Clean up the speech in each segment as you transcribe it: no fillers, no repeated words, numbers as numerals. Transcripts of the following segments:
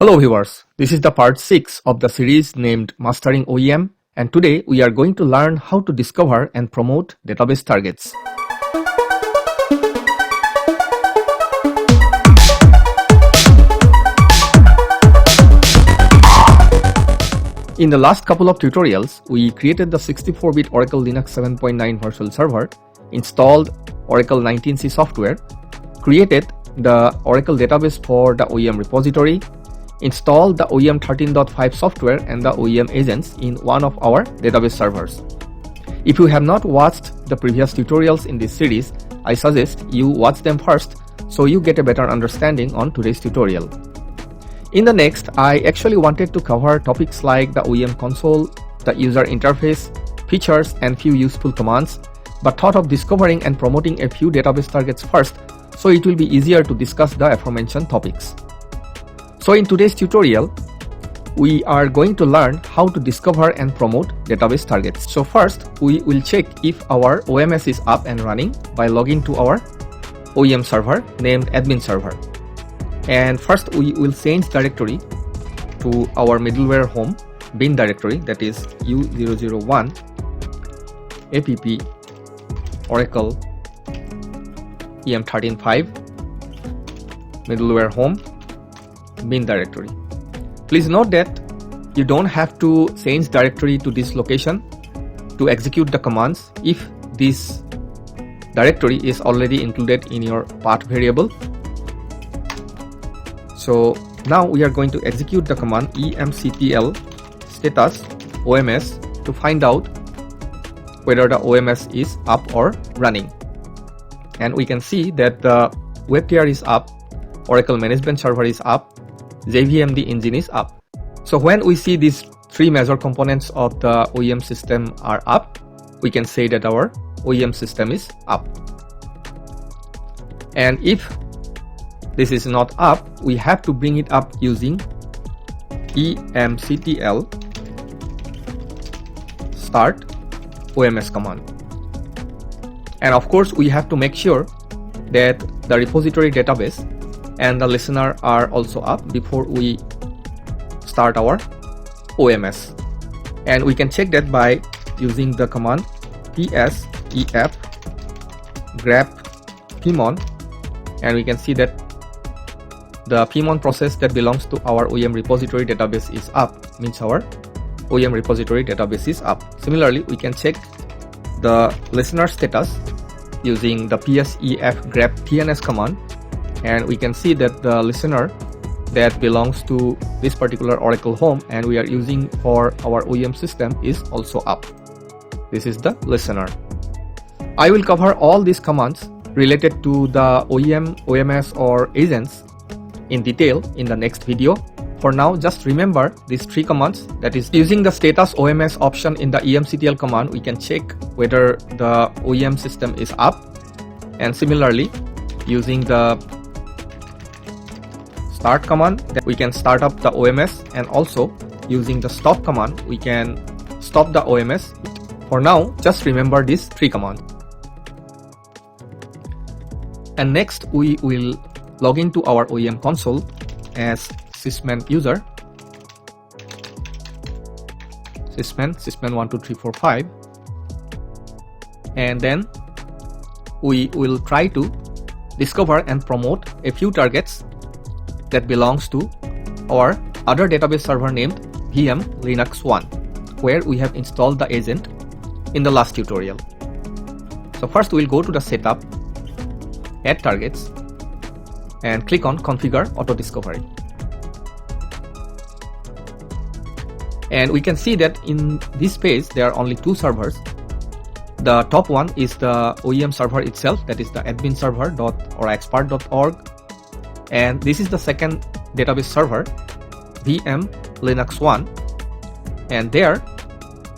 Hello viewers, this is the part 6 of the series named Mastering OEM, and today we are going to learn how to discover and promote database targets. In the last couple of tutorials, we created the 64-bit Oracle Linux 7.9 virtual server, installed Oracle 19c software, created the Oracle database for the OEM repository, install the OEM 13.5 software and the OEM agents in one of our database servers. If you have not watched the previous tutorials in this series, I suggest you watch them first so you get a better understanding on today's tutorial. In the next, I actually wanted to cover topics like the OEM console, the user interface, features and few useful commands, but thought of discovering and promoting a few database targets first so it will be easier to discuss the aforementioned topics. So in today's tutorial, we are going to learn how to discover and promote database targets. So first, we will check if our OMS is up and running by logging to our OEM server named admin server. And first we will change directory to our middleware home bin directory, that is u001 app Oracle em135 middleware home bin directory. Please note that you don't have to change directory to this location to execute the commands if this directory is already included in your path variable. So now we are going to execute the command emctl status OMS to find out whether the OMS is up or running. And we can see that the web tier is up, Oracle management server is up, JVMD engine is up. So when we see these three major components of the OEM system are up, we can say that our OEM system is up. And if this is not up, we have to bring it up using emctl start OMS command. And of course, we have to make sure that the repository database and the listener are also up before we start our OMS. And we can check that by using the command psef grep pmon, and we can see that the pmon process that belongs to our OEM repository database is up, means our OEM repository database is up. Similarly, we can check the listener status using the psef grep tns command, and we can see that the listener that belongs to this particular Oracle home and we are using for our OEM system is also up. This is the listener. I will cover all these commands related to the OEM, OMS or agents in detail in the next video. For now, just remember these three commands. That is, using the status OMS option in the emctl command, we can check whether the OEM system is up, and similarly using the start command that we can start up the OMS, and also using the stop command we can stop the OMS. For now, just remember these three commands. And next we will log into our OEM console as sysman user, sysman 1 2 3 4 5, and then we will try to discover and promote a few targets that belongs to our other database server named VM Linux 1, where we have installed the agent in the last tutorial. So first we'll go to the setup, add targets, and click on configure auto discovery. And we can see that in this page there are only two servers. The top one is the OEM server itself, that is the admin server.orexpert.org, and this is the second database server, VM Linux 1, and there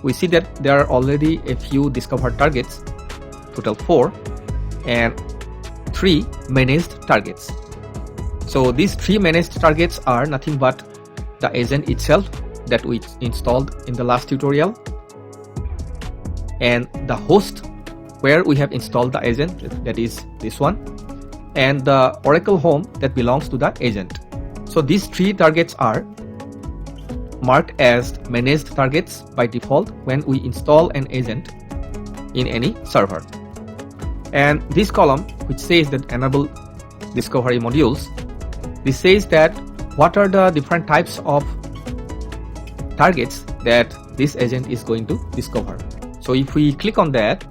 we see that there are already a few discovered targets, total 4, and 3 managed targets. So these 3 managed targets are nothing but the agent itself that we installed in the last tutorial, and the host where we have installed the agent, that is this one, and the Oracle home that belongs to the agent. So these three targets are marked as managed targets by default when we install an agent in any server. And this column, which says that enable discovery modules, this says that what are the different types of targets that this agent is going to discover. So if we click on that,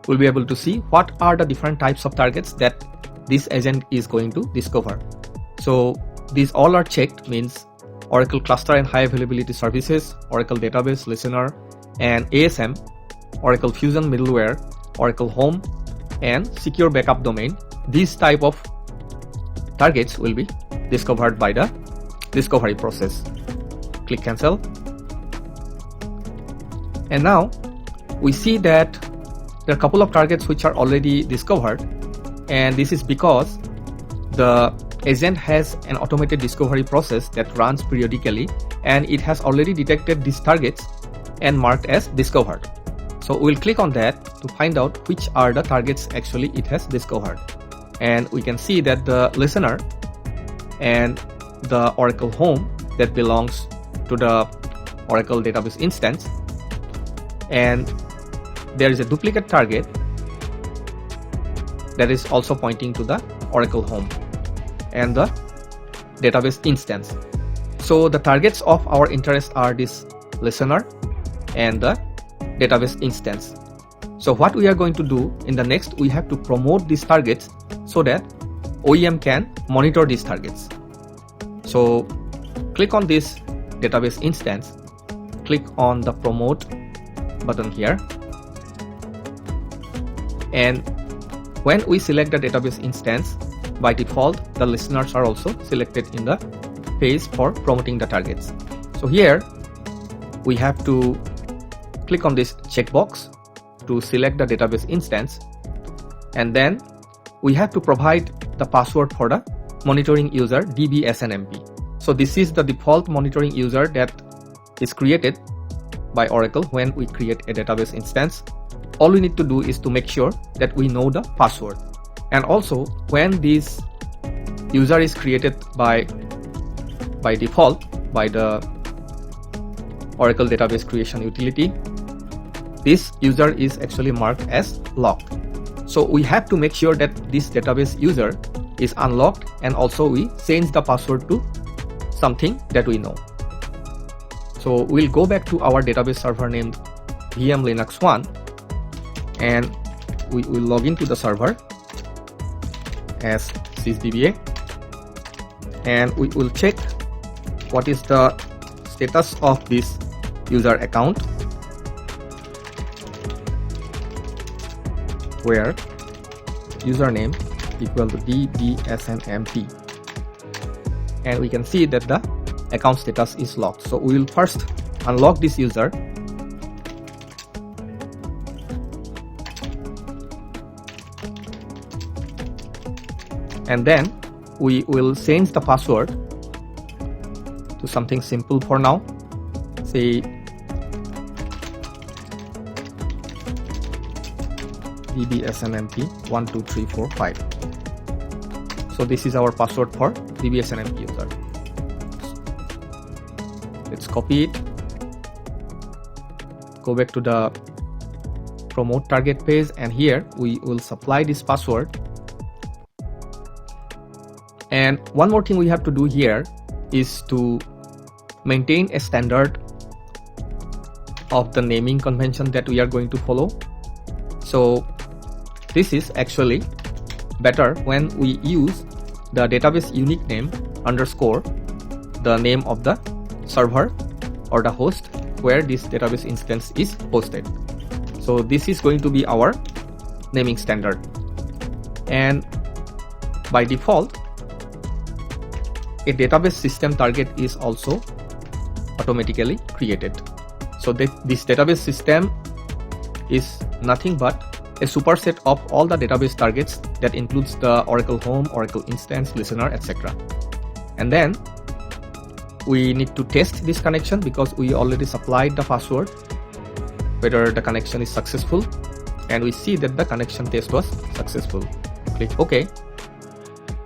we'll be able to see what are the different types of targets that this agent is going to discover. So these all are checked, means Oracle Cluster and High Availability Services, Oracle Database Listener, and ASM, Oracle Fusion Middleware, Oracle Home, and Secure Backup Domain. These type of targets will be discovered by the discovery process. Click Cancel. And now we see that there are a couple of targets which are already discovered, and this is because the agent has an automated discovery process that runs periodically, and it has already detected these targets and marked as discovered. So we'll click on that to find out which are the targets actually it has discovered. And we can see that the listener and the Oracle Home that belongs to the Oracle Database instance, and there is a duplicate target that is also pointing to the Oracle Home and the database instance. So the targets of our interest are this listener and the database instance. So what we are going to do in the next, we have to promote these targets so that OEM can monitor these targets. So click on this database instance, click on the promote button here, and when we select the database instance, by default the listeners are also selected in the page for promoting the targets. So here we have to click on this checkbox to select the database instance, and then we have to provide the password for the monitoring user DBAs. So this is the default monitoring user that is created by Oracle when we create a database instance. All we need to do is to make sure that we know the password. And also, when this user is created by default by the Oracle Database Creation utility, this user is actually marked as locked. So we have to make sure that this database user is unlocked, and also we change the password to something that we know. So we'll go back to our database server named VM Linux 1, and we will log into the server as sysdba, and we will check what is the status of this user account, where username equal to dbsnmp, and we can see that the account status is locked. So we will first unlock this user, and then we will change the password to something simple for now, say dbsnmp12345. So this is our password for dbsnmp user. Let's copy it, go back to the promote target page, and here we will supply this password. And one more thing we have to do here is to maintain a standard of the naming convention that we are going to follow. So this is actually better when we use the database unique name underscore the name of the server or the host where this database instance is hosted. So this is going to be our naming standard, and by default a database system target is also automatically created. So this database system is nothing but a superset of all the database targets that includes the Oracle Home, Oracle Instance, Listener, etc. And then we need to test this connection because we already supplied the password, whether the connection is successful, and we see that the connection test was successful. Click OK.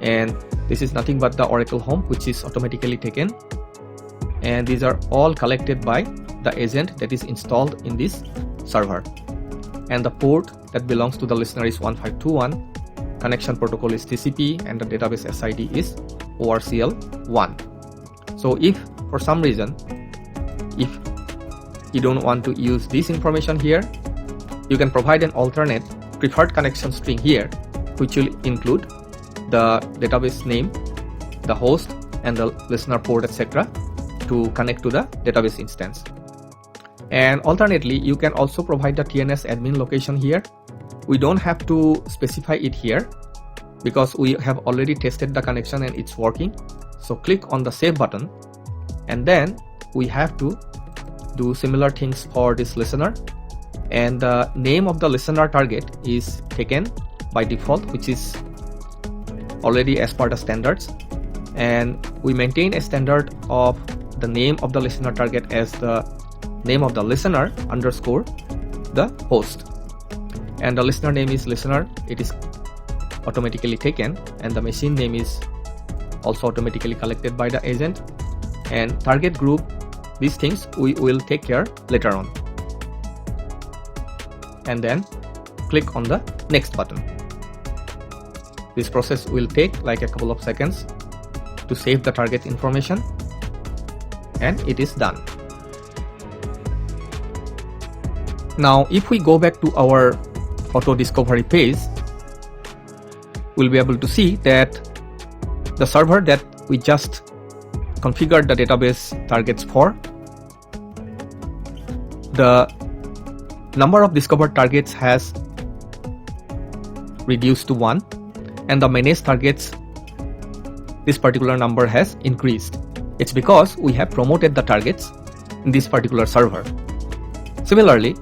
and this is nothing but the Oracle home, which is automatically taken, and these are all collected by the agent that is installed in this server. And the port that belongs to the listener is 1521, connection protocol is TCP, and the database SID is ORCL1. So if for some reason, if you don't want to use this information here, you can provide an alternate preferred connection string here, which will include the database name, the host, and the listener port, etc. to connect to the database instance. And alternately, you can also provide the TNS admin location here. We don't have to specify it here because we have already tested the connection and it's working. So click on the save button, and then we have to do similar things for this listener, and the name of the listener target is taken by default, which is already as per the standards, and we maintain a standard of the name of the listener target as the name of the listener underscore the host, and the listener name is listener, it is automatically taken, and the machine name is also automatically collected by the agent, and target group, these things we will take care later on. And then click on the next button. This process will take like a couple of seconds to save the target information, and it is done. Now if we go back to our auto discovery page, we'll be able to see that the server that we just configured the database targets for, the number of discovered targets has reduced to 1, and the managed targets, this particular number has increased. It's because we have promoted the targets in this particular server. Similarly,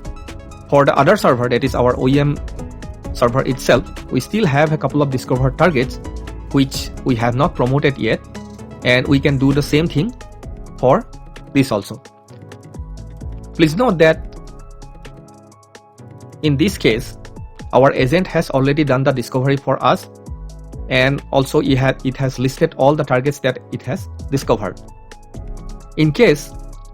for the other server, that is our OEM server itself, we still have a couple of discovered targets which we have not promoted yet, and we can do the same thing for this also. Please note that in this case, our agent has already done the discovery for us, and also it has listed all the targets that it has discovered. In case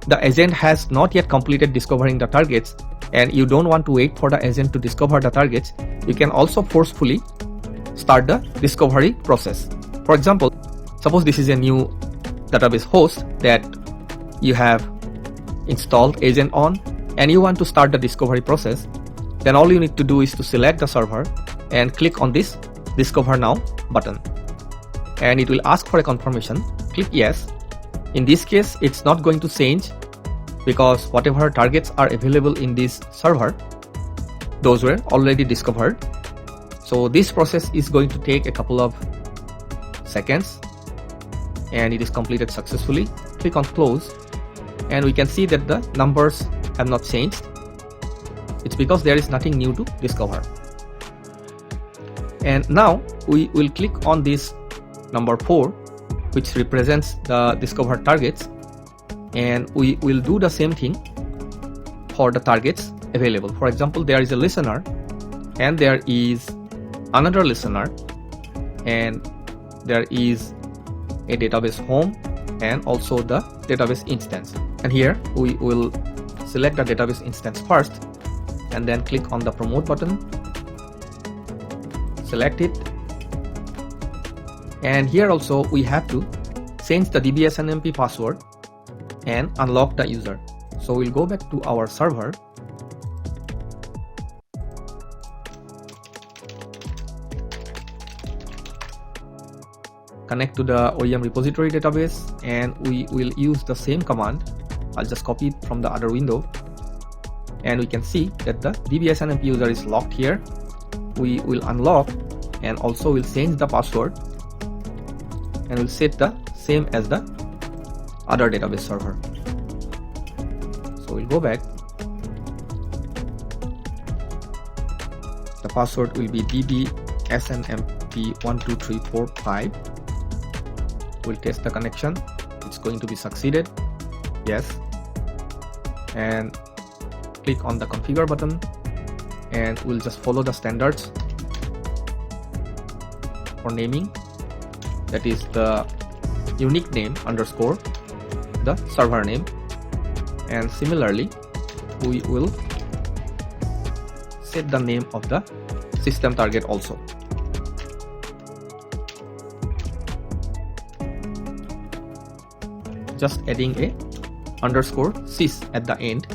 the agent has not yet completed discovering the targets and you don't want to wait for the agent to discover the targets, you can also forcefully start the discovery process. For example, suppose this is a new database host that you have installed agent on, and you want to start the discovery process. Then all you need to do is to select the server and click on this Discover Now button, and it will ask for a confirmation. Click yes. In this case, it's not going to change because whatever targets are available in this server, those were already discovered. So this process is going to take a couple of seconds, and it is completed successfully. Click on close, and we can see that the numbers have not changed. It's because there is nothing new to discover. And now we will click on this number 4, which represents the discovered targets, and we will do the same thing for the targets available. For example, there is a listener, and there is another listener, and there is a database home, and also the database instance. And here we will select the database instance first, and then click on the promote button, select it, and here also we have to change the DBSNMP password and unlock the user. So we'll go back to our server, connect to the OEM repository database, and we will use the same command. I'll just copy it from the other window, and we can see that the DBSNMP user is locked here. We will unlock, and also we'll change the password, and we'll set the same as the other database server. So we'll go back. The password will be dbsnmp12345. We'll test the connection. It's going to be succeeded. Yes. And click on the configure button, and we'll just follow the standards for naming. that is the unique name underscore the server name, and similarly we will set the name of the system target also. Just adding a underscore sys at the end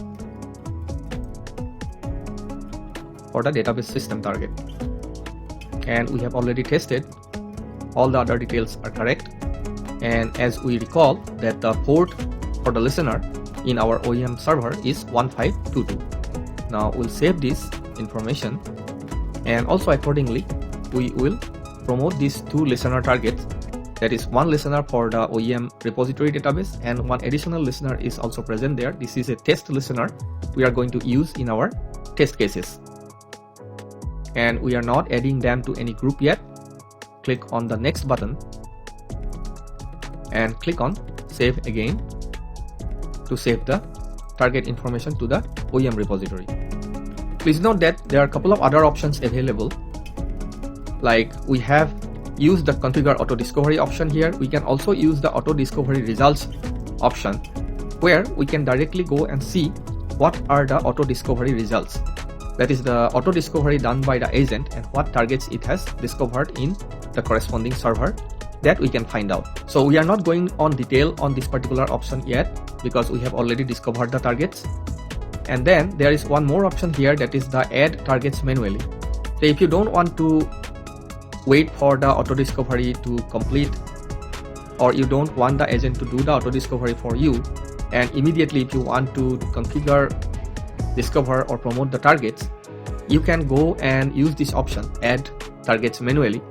for the database system target. And we have already tested all the other details are correct. And as we recall that the port for the listener in our OEM server is 1522. Now we'll save this information, and also accordingly we will promote these two listener targets, that is one listener for the OEM repository database and one additional listener is also present there. This is a test listener we are going to use in our test cases, and we are not adding them to any group yet. Click on the next button and click on save again to save the target information to the OEM repository. Please note that there are a couple of other options available, like we have used the configure auto discovery option here. We can also use the auto discovery results option, where we can directly go and see what are the auto discovery results, that is the auto discovery done by the agent and what targets it has discovered in the corresponding server, that we can find out. So we are not going on detail on this particular option yet because we have already discovered the targets. And then there is one more option here, that is the add targets manually. So if you don't want to wait for the auto discovery to complete, or you don't want the agent to do the auto discovery for you, and immediately if you want to configure, discover or promote the targets, you can go and use this option, add targets manually,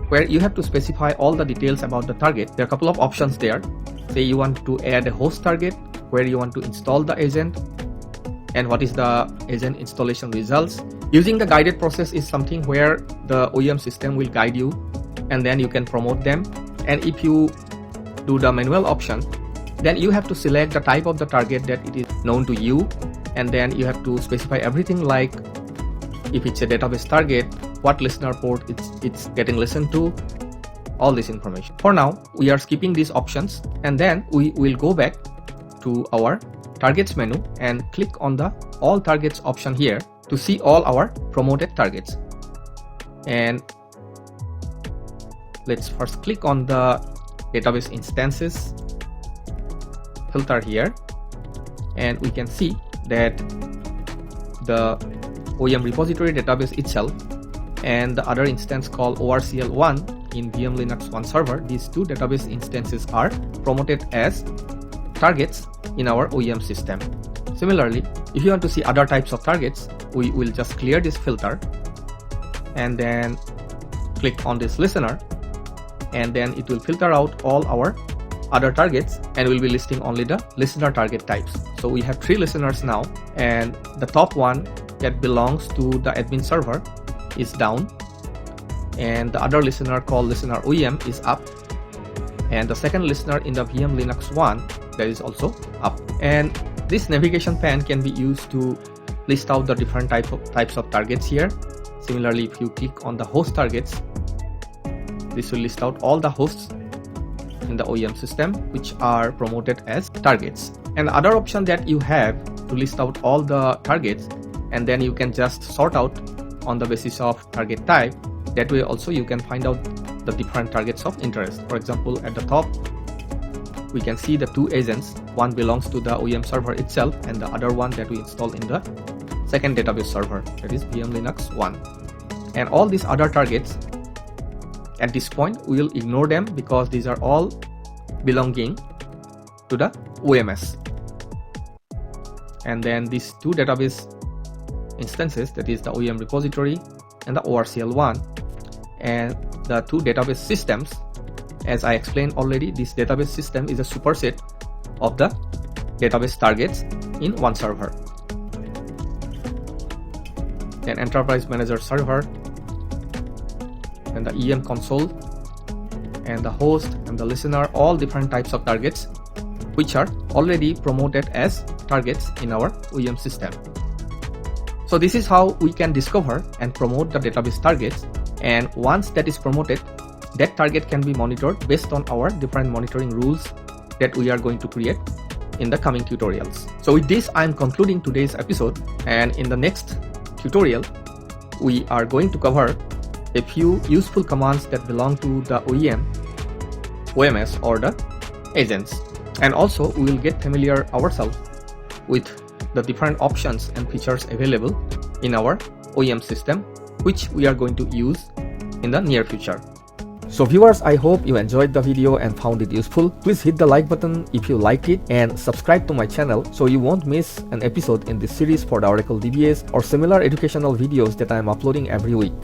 where you have to specify all the details about the target. There are a couple of options there. Say you want to add a host target, where you want to install the agent, and what is the agent installation results. Using the guided process is something where the OEM system will guide you and then you can promote them. And if you do the manual option, then you have to select the type of the target that it is known to you, and then you have to specify everything, like if it's a database target, what listener port it's getting listened to, all this information. For now we are skipping these options, and then we will go back to our targets menu and click on the all targets option here to see all our promoted targets. And let's first click on the database instances filter here, and we can see that the OEM repository database itself and the other instance called ORCL1 in VM Linux 1 server, these two database instances are promoted as targets in our OEM system. Similarly, if you want to see other types of targets, we will just clear this filter and then click on this listener, and then it will filter out all our other targets and will be listing only the listener target types. So we have 3 listeners now, and the top one that belongs to the admin server is down, and the other listener called listener OEM is up, and the second listener in the VM Linux 1 that is also up. And this navigation pane can be used to list out the different types of targets here. Similarly, if you click on the host targets, this will list out all the hosts in the OEM system which are promoted as targets. And the other option that you have to list out all the targets, and then you can just sort out on the basis of target type. That way also you can find out the different targets of interest. For example, at the top we can see the 2 agents. One belongs to the OEM server itself, and the other one that we install in the second database server, that is VM Linux 1. And all these other targets, at this point we will ignore them because these are all belonging to the OMS. And then these 2 database instances, that is the OEM repository and the ORCL1, and the 2 database systems, as I explained already, this database system is a superset of the database targets in one server. Then enterprise manager server, and the EM console, and the host and the listener, all different types of targets which are already promoted as targets in our OEM system. So this is how we can discover and promote the database targets, and once that is promoted, that target can be monitored based on our different monitoring rules that we are going to create in the coming tutorials. So with this, I'm concluding today's episode, and in the next tutorial, we are going to cover a few useful commands that belong to the OEM, OMS, or the agents. And also, we will get familiar ourselves with the different options and features available in our OEM system, which we are going to use in the near future. So viewers, I hope you enjoyed the video and found it useful. Please hit the like button if you liked it and subscribe to my channel so you won't miss an episode in this series for the Oracle DBAs or similar educational videos that I am uploading every week.